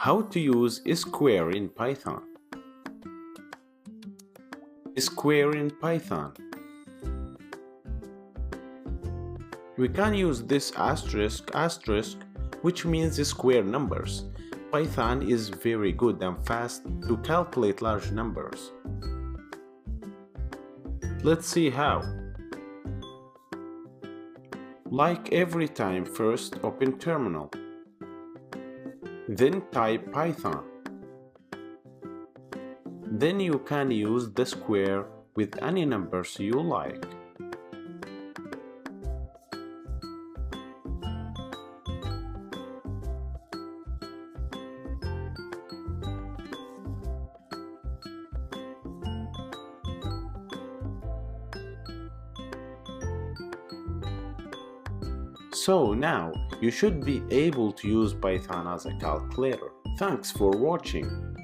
How to use square in Python. Square in Python. We can use this asterisk, which means square numbers. Python is very good and fast to calculate large numbers. Let's see how. Like every time, first open terminal. Then type Python. Then you can use the square with any numbers you like. So now you should be able to use Python as a calculator. Thanks for watching.